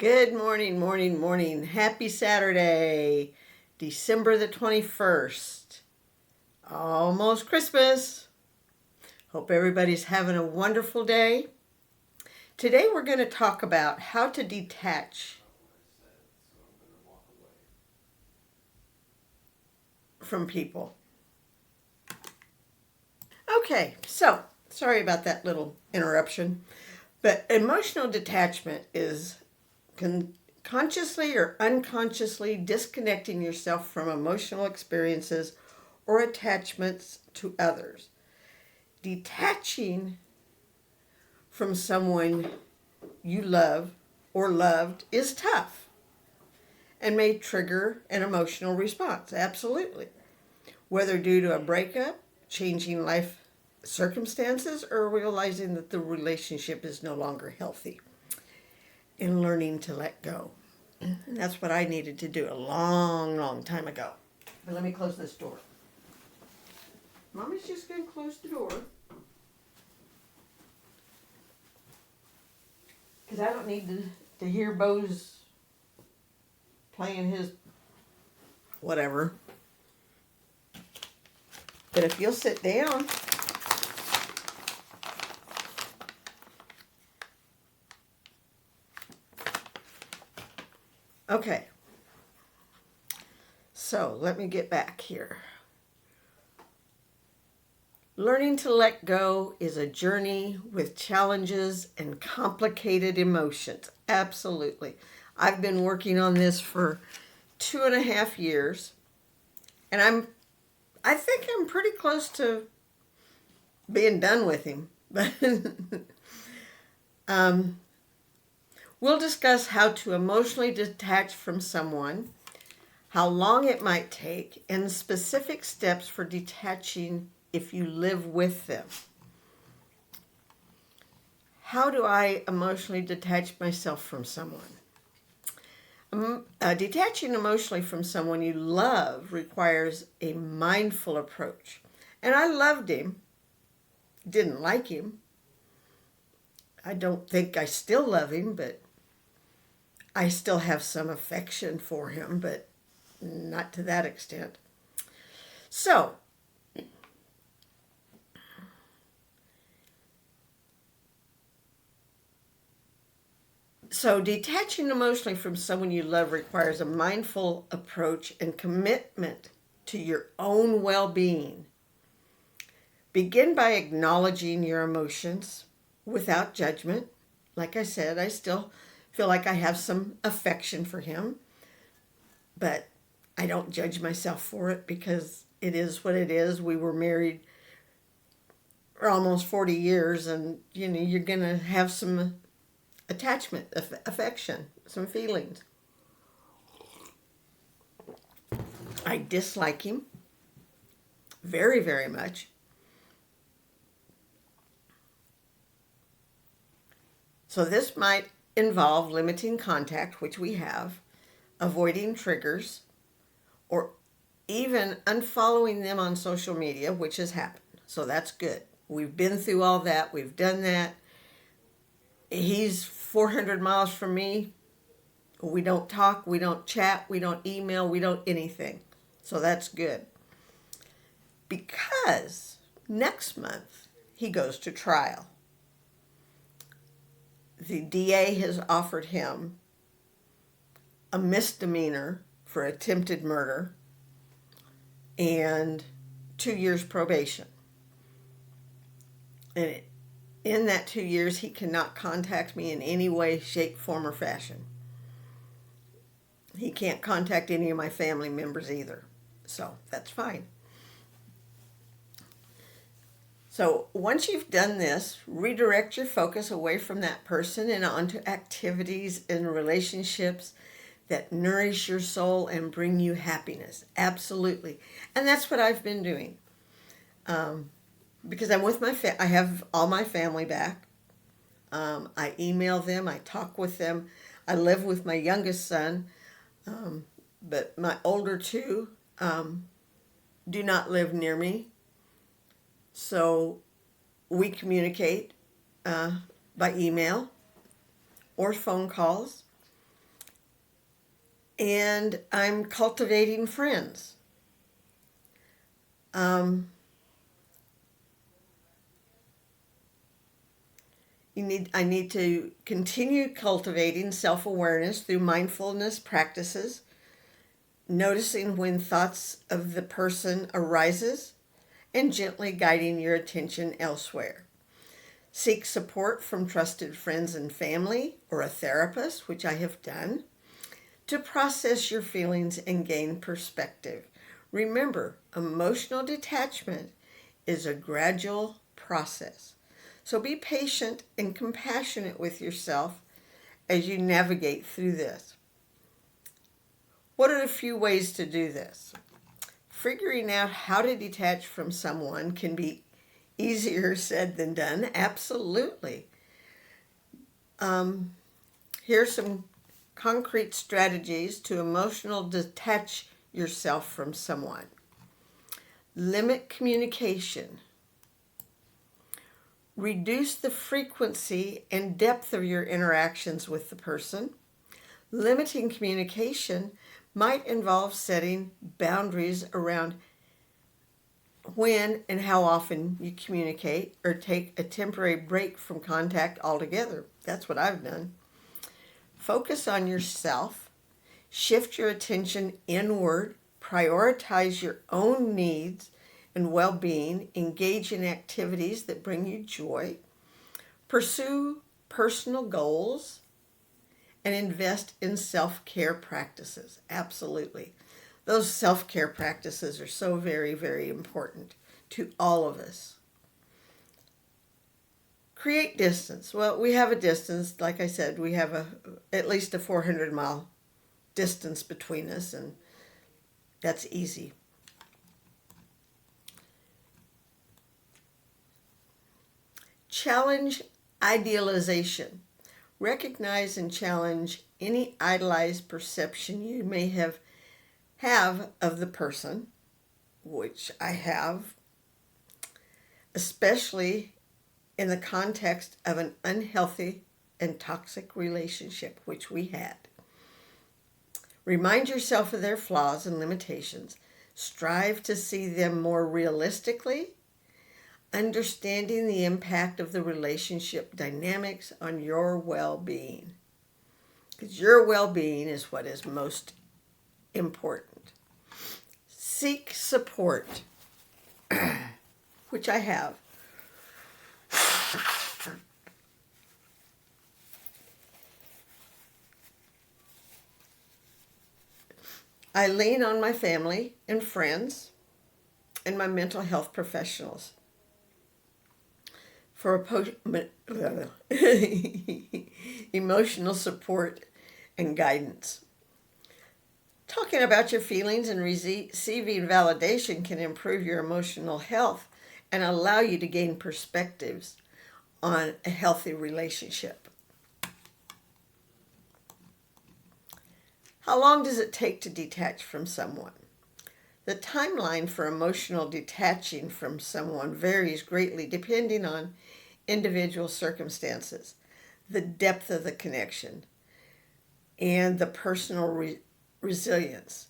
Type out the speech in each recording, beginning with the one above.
Good morning, morning, morning. Happy Saturday, December the 21st. Almost Christmas. Hope everybody's having a wonderful day. Today we're going to talk about how to detach from people. Okay, so sorry about that little interruption, but emotional detachment is consciously or unconsciously disconnecting yourself from emotional experiences or attachments to others. Detaching from someone you love or loved is tough and may trigger an emotional response, absolutely. Whether due to a breakup, changing life circumstances, or realizing that the relationship is no longer healthy and learning to let go. And that's what I needed to do a long, long time ago. But let me close this door. Mommy's just going to close the door. Because I don't need to hear Bo's playing his whatever. But if you'll sit down. Okay. So let me get back here. Learning to let go is a journey with challenges and complicated emotions. Absolutely. I've been working on this for 2.5 years, and I think I'm pretty close to being done with him. But we'll discuss how to emotionally detach from someone, how long it might take, and specific steps for detaching if you live with them. How do I emotionally detach myself from someone? Detaching emotionally from someone you love requires a mindful approach. And I loved him, didn't like him. I don't think I still love him, but I still have some affection for him, but not to that extent. So, detaching emotionally from someone you love requires a mindful approach and commitment to your own well-being. Begin by acknowledging your emotions without judgment. Like I said, I still feel like I have some affection for him, but I don't judge myself for it because it is what it is. We were married for almost 40 years, and you're going to have some attachment, affection, some feelings. I dislike him very, very much. So this might involve limiting contact, which we have, avoiding triggers, or even unfollowing them on social media, which has happened. So that's good. We've been through all that. We've done that. He's 400 miles from me. We don't talk, we don't chat, we don't email, we don't anything. So that's good. Because next month he goes to trial. The DA has offered him a misdemeanor for attempted murder and 2 years probation. And in that 2 years, he cannot contact me in any way, shape, form, or fashion. He can't contact any of my family members either. So that's fine. So once you've done this, redirect your focus away from that person and onto activities and relationships that nourish your soul and bring you happiness. Absolutely. And that's what I've been doing. Because I'm with I have all my family back. I email them, I talk with them. I live with my youngest son, but my older two do not live near me. So we communicate by email or phone calls. and I'm cultivating friends. Um, I need to continue cultivating self-awareness through mindfulness practices, noticing when thoughts of the person arises and gently guiding your attention elsewhere. Seek support from trusted friends and family or a therapist, which I have done, to process your feelings and gain perspective. Remember, emotional detachment is a gradual process. So be patient and compassionate with yourself as you navigate through this. What are a few ways to do this? Figuring out how to detach from someone can be easier said than done. Absolutely. Here's some concrete strategies to emotional detach yourself from someone. Limit communication. Reduce the frequency and depth of your interactions with the person. Limiting communication might involve setting boundaries around when and how often you communicate, or take a temporary break from contact altogether. That's what I've done. Focus on yourself. Shift your attention inward. Prioritize your own needs and well-being. Engage in activities that bring you joy. Pursue personal goals and invest in self-care practices. Absolutely. Those self-care practices are so very, very important to all of us. Create distance. Well, we have a distance. Like I said, we have at least a 400-mile distance between us, and that's easy. Challenge idealization. Recognize and challenge any idolized perception you may have of the person, which I have, especially in the context of an unhealthy and toxic relationship, which we had. Remind yourself of their flaws and limitations. Strive to see them more realistically, understanding the impact of the relationship dynamics on your well-being. Because your well-being is what is most important. Seek support, which I have. I lean on my family and friends and my mental health professionals for emotional support and guidance. Talking about your feelings and receiving validation can improve your emotional health and allow you to gain perspectives on a healthy relationship. How long does it take to detach from someone? The timeline for emotional detaching from someone varies greatly depending on individual circumstances, the depth of the connection, and the personal resilience.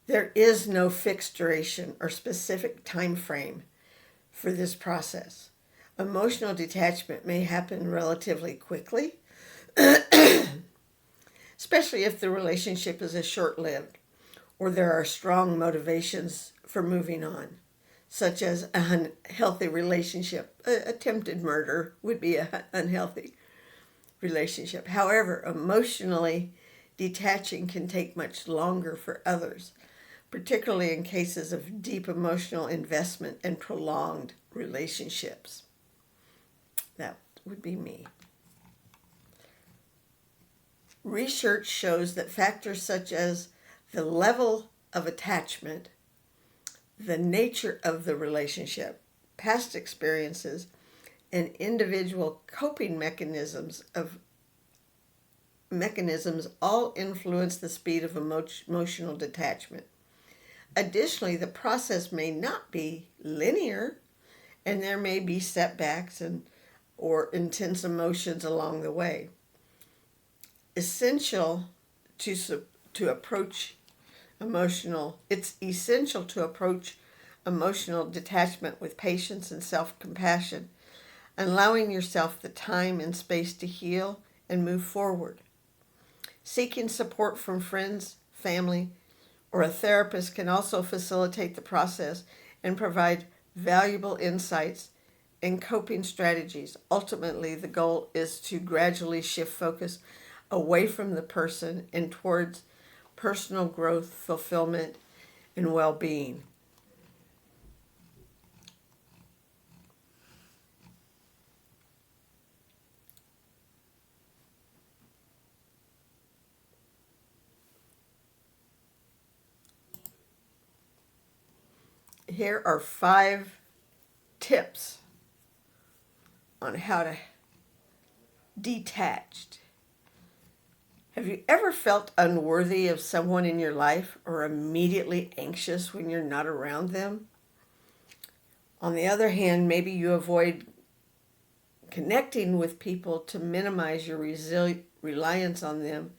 There is no fixed duration or specific time frame for this process. Emotional detachment may happen relatively quickly, especially if the relationship is short-lived or there are strong motivations for moving on, such as an unhealthy relationship. Attempted murder would be an unhealthy relationship. However, emotionally detaching can take much longer for others, particularly in cases of deep emotional investment and prolonged relationships. That would be me. Research shows that factors such as the level of attachment, the nature of the relationship, past experiences, and individual coping mechanisms all influence the speed of emotional detachment. Additionally, the process may not be linear, and there may be setbacks or intense emotions along the way. Essential to to approach it's essential to approach emotional detachment with patience and self-compassion, allowing yourself the time and space to heal and move forward. Seeking support from friends, family, or a therapist can also facilitate the process and provide valuable insights and coping strategies. Ultimately, the goal is to gradually shift focus away from the person and towards personal growth, fulfillment, and well-being. Here are 5 tips on how to detach. Have you ever felt unworthy of someone in your life or immediately anxious when you're not around them? On the other hand, maybe you avoid connecting with people to minimize your reliance on them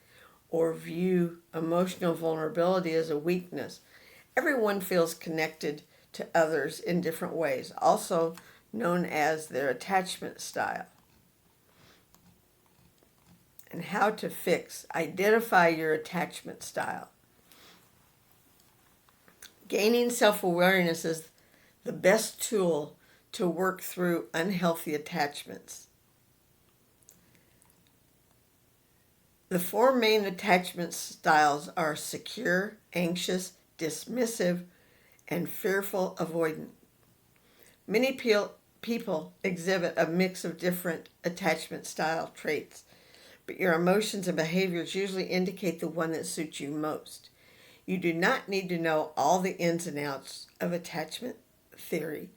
or view emotional vulnerability as a weakness. Everyone feels connected to others in different ways, also known as their attachment style. And how to identify your attachment style. Gaining self-awareness is the best tool to work through unhealthy attachments. The 4 main attachment styles are secure, anxious, dismissive, and fearful avoidant. Many people exhibit a mix of different attachment style traits, but your emotions and behaviors usually indicate the one that suits you most. You do not need to know all the ins and outs of attachment theory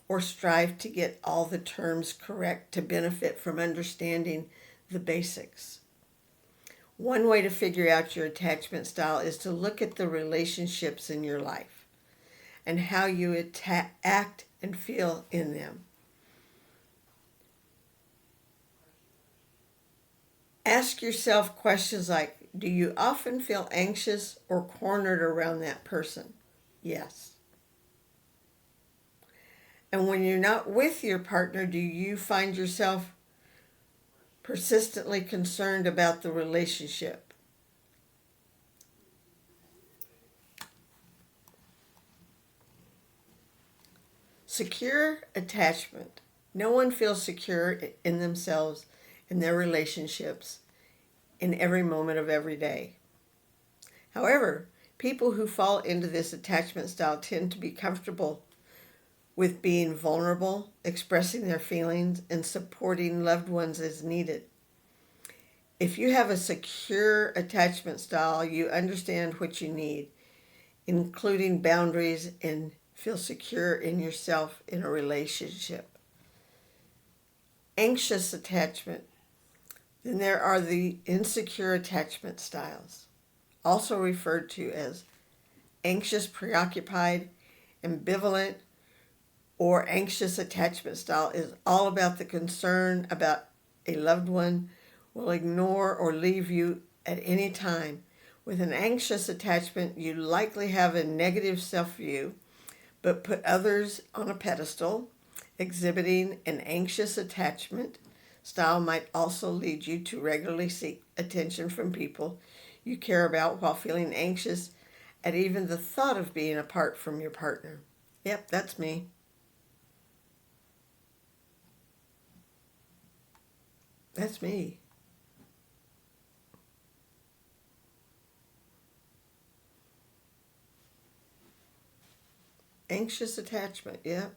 or strive to get all the terms correct to benefit from understanding the basics. One way to figure out your attachment style is to look at the relationships in your life and how you act and feel in them. Ask yourself questions like, do you often feel anxious or cornered around that person? Yes. And when you're not with your partner, do you find yourself persistently concerned about the relationship? Secure attachment. No one feels secure in themselves, in their relationships, in every moment of every day. However, people who fall into this attachment style tend to be comfortable with being vulnerable, expressing their feelings, and supporting loved ones as needed. If you have a secure attachment style, you understand what you need, including boundaries, and feel secure in yourself in a relationship. Anxious attachment. Then there are the insecure attachment styles, also referred to as anxious, preoccupied, ambivalent, or anxious attachment style is all about the concern about a loved one will ignore or leave you at any time. With an anxious attachment, you likely have a negative self-view, but put others on a pedestal. Exhibiting an anxious attachment style might also lead you to regularly seek attention from people you care about while feeling anxious at even the thought of being apart from your partner. Yep, that's me. That's me. Anxious attachment, yep.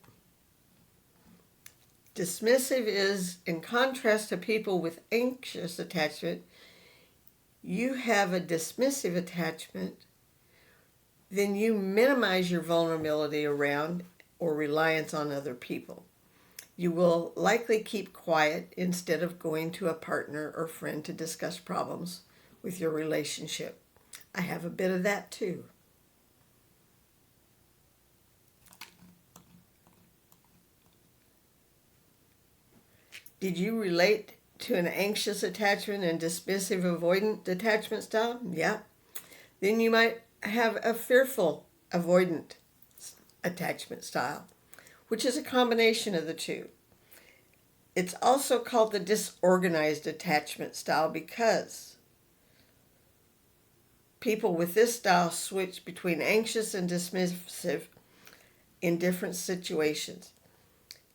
Dismissive is, in contrast to people with anxious attachment, you have a dismissive attachment, then you minimize your vulnerability around or reliance on other people. You will likely keep quiet instead of going to a partner or friend to discuss problems with your relationship. I have a bit of that too. Did you relate to an anxious attachment and dismissive avoidant attachment style? Yeah. Then you might have a fearful avoidant attachment style, which is a combination of the two. It's also called the disorganized attachment style because people with this style switch between anxious and dismissive in different situations.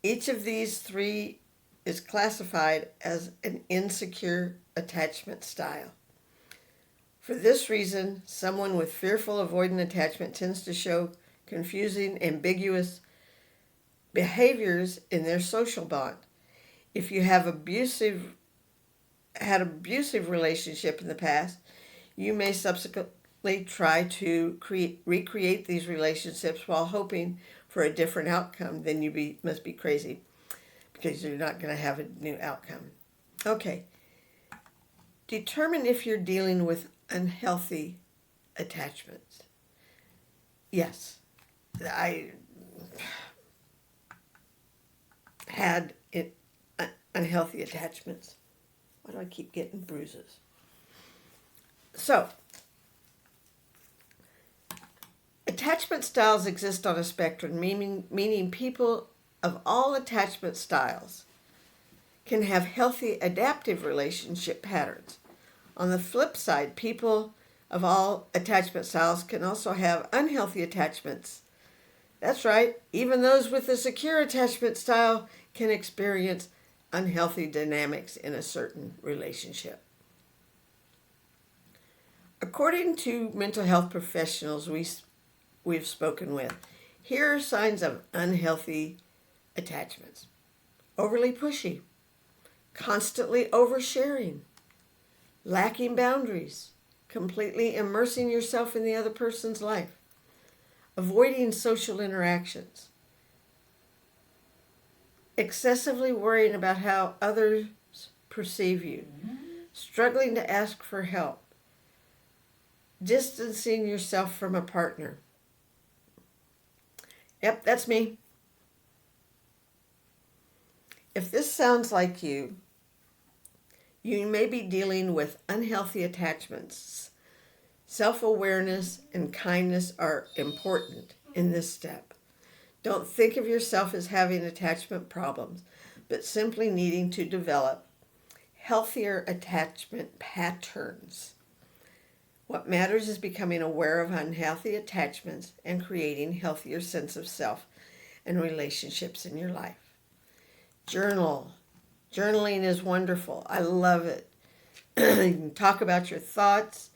Each of these three is classified as an insecure attachment style. For this reason, someone with fearful avoidant attachment tends to show confusing, ambiguous behaviors in their social bond. If you have had abusive relationship in the past, you may subsequently try to recreate these relationships while hoping for a different outcome. Then you must be crazy because you're not going to have a new outcome. Okay. Determine if you're dealing with unhealthy attachments. Yes, I had unhealthy attachments. Why do I keep getting bruises? So, attachment styles exist on a spectrum, meaning people of all attachment styles can have healthy adaptive relationship patterns. On the flip side, people of all attachment styles can also have unhealthy attachments. That's right, even those with a secure attachment style can experience unhealthy dynamics in a certain relationship. According to mental health professionals we've spoken with, here are signs of unhealthy attachments. Overly pushy, constantly oversharing, lacking boundaries, completely immersing yourself in the other person's life, avoiding social interactions, excessively worrying about how others perceive you, struggling to ask for help, distancing yourself from a partner. Yep, that's me. If this sounds like you may be dealing with unhealthy attachments. Self-awareness and kindness are important in this step. Don't think of yourself as having attachment problems, but simply needing to develop healthier attachment patterns. What matters is becoming aware of unhealthy attachments and creating healthier sense of self and relationships in your life. Journal. Journaling is wonderful. I love it. You can talk about your thoughts.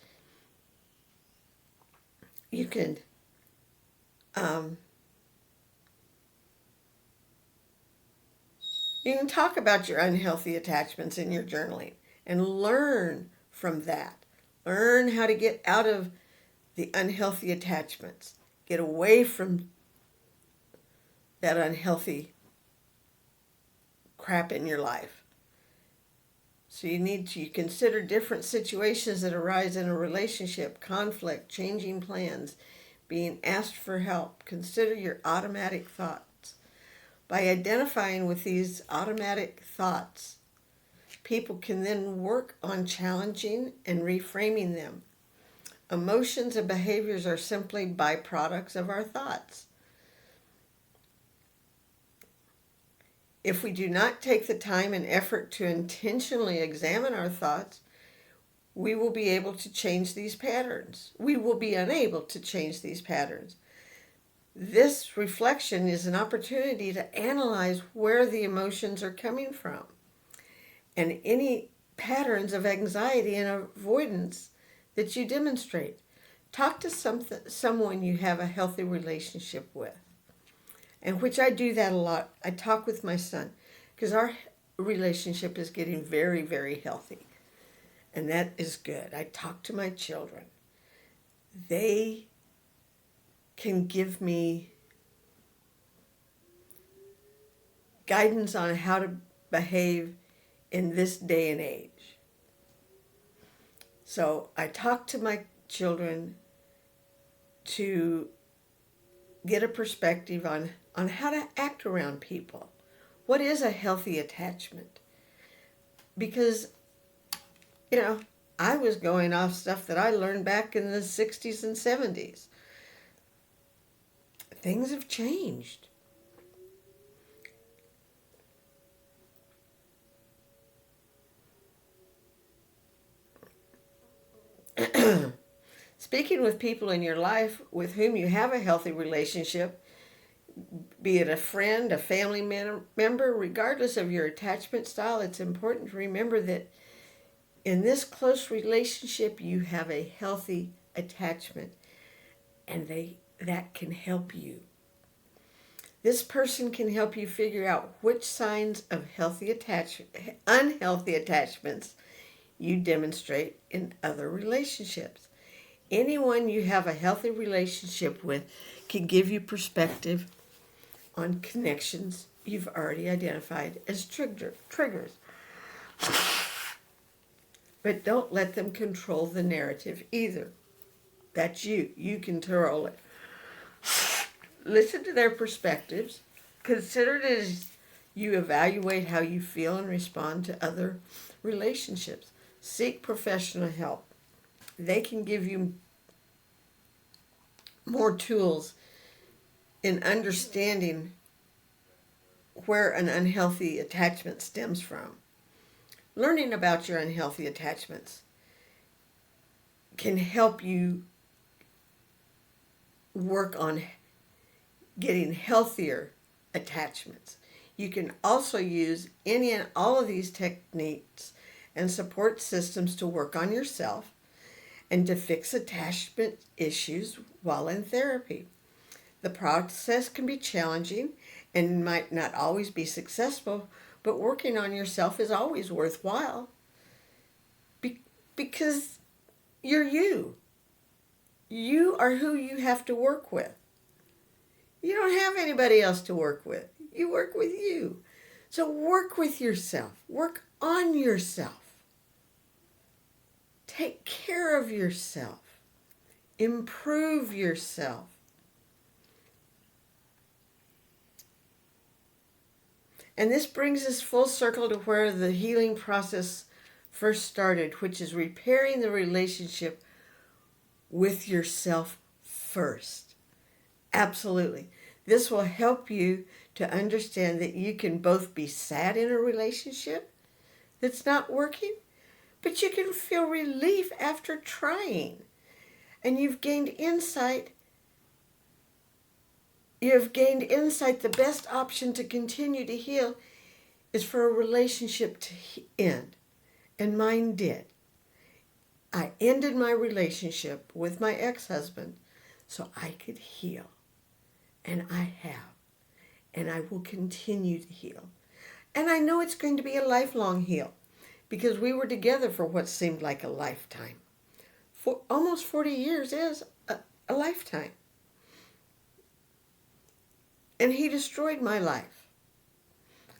You can talk about your unhealthy attachments in your journaling and learn from that. Learn how to get out of the unhealthy attachments. Get away from that unhealthy crap in your life. So you need to consider different situations that arise in a relationship, conflict, changing plans, being asked for help. Consider your automatic thoughts. By identifying with these automatic thoughts, people can then work on challenging and reframing them. Emotions and behaviors are simply byproducts of our thoughts. If we do not take the time and effort to intentionally examine our thoughts, we will be able to change these patterns. We will be unable to change these patterns. This reflection is an opportunity to analyze where the emotions are coming from and any patterns of anxiety and avoidance that you demonstrate. Talk to someone you have a healthy relationship with. And which I do that a lot. I talk with my son because our relationship is getting very, very healthy. And that is good. I talk to my children. They can give me guidance on how to behave in this day and age. So I talk to my children to get a perspective on how to act around people. What is a healthy attachment? Because, I was going off stuff that I learned back in the 60s and 70s. Things have changed. Speaking with people in your life with whom you have a healthy relationship, be it a friend, a family member, regardless of your attachment style, it's important to remember that in this close relationship you have a healthy attachment, and that can help you. This person can help you figure out which signs of unhealthy attachments you demonstrate in other relationships. Anyone you have a healthy relationship with can give you perspective on connections you've already identified as triggers. But don't let them control the narrative either. That's you. You control it. Listen to their perspectives. Consider it as you evaluate how you feel and respond to other relationships. Seek professional help. They can give you more tools in understanding where an unhealthy attachment stems from. Learning about your unhealthy attachments can help you work on getting healthier attachments. You can also use any and all of these techniques and support systems to work on yourself and to fix attachment issues while in therapy. The process can be challenging and might not always be successful, but working on yourself is always worthwhile because you're you. You are who you have to work with. You don't have anybody else to work with. You work with you. So work with yourself. Work on yourself. Take care of yourself. Improve yourself. And this brings us full circle to where the healing process first started, which is repairing the relationship with yourself first. Absolutely. This will help you to understand that you can both be sad in a relationship that's not working, but you can feel relief after trying. And you've gained insight. The best option to continue to heal is for a relationship to end. And mine did. I ended my relationship with my ex-husband so I could heal. And I have. And I will continue to heal. And I know it's going to be a lifelong heal because we were together for what seemed like a lifetime. For almost 40 years is a lifetime. And he destroyed my life.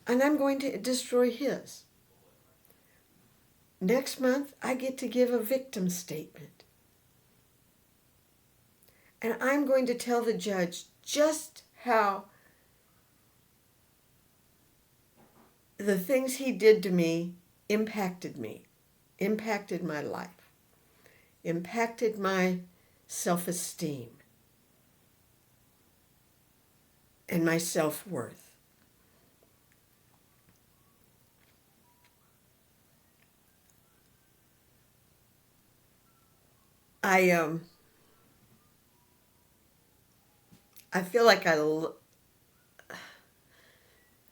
And I'm going to destroy his. Next month, I get to give a victim statement. And I'm going to tell the judge just how the things he did to me, impacted my life, impacted my self-esteem and my self-worth. I feel like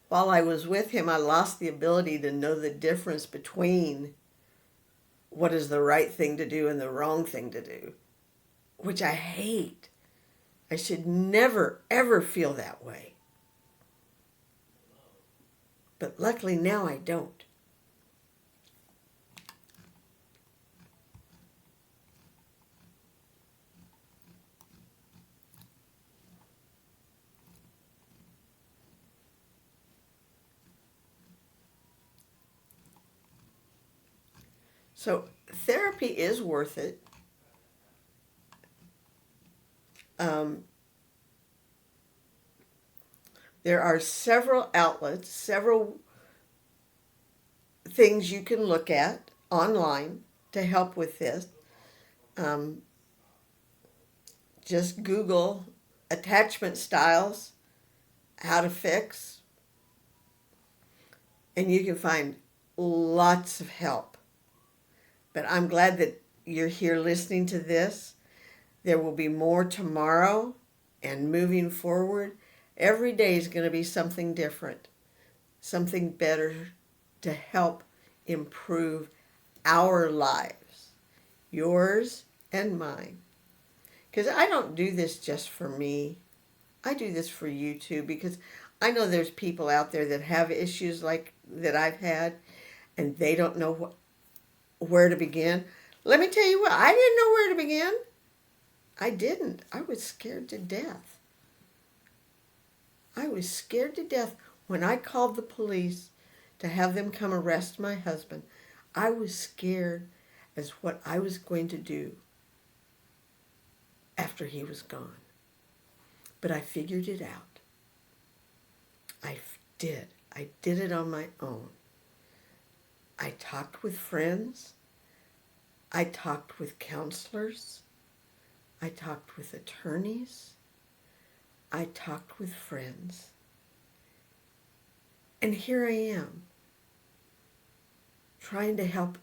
while I was with him, I lost the ability to know the difference between what is the right thing to do and the wrong thing to do, which I hate. I should never, ever feel that way. But luckily now I don't. So therapy is worth it. There are several outlets, several things you can look at online to help with this. Um, just Google attachment styles, how to fix, and you can find lots of help. But I'm glad that you're here listening to this. There will be more tomorrow, and moving forward, every day is going to be something different, something better to help improve our lives, yours and mine. Because I don't do this just for me. I do this for you too, because I know there's people out there that have issues like that I've had, and they don't know where to begin. Let me tell you what, I didn't know where to begin. I didn't. I was scared to death. I was scared to death when I called the police to have them come arrest my husband. I was scared as what I was going to do after he was gone. But I figured it out. I did. I did it on my own. I talked with friends. I talked with counselors. I talked with attorneys. I talked with friends. And here I am, trying to help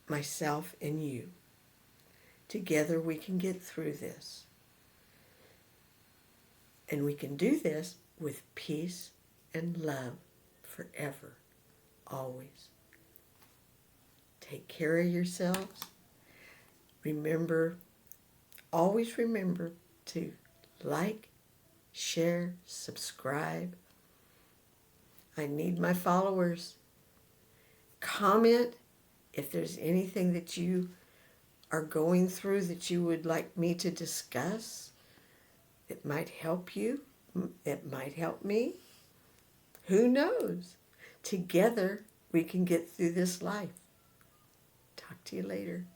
myself and you. Together we can get through this. And we can do this with peace and love forever, always. Take care of yourselves. Remember, always remember to like, share, subscribe. I need my followers. Comment if there's anything that you are going through that you would like me to discuss. It might help you. It might help me. Who knows? Together we can get through this life. Talk to you later.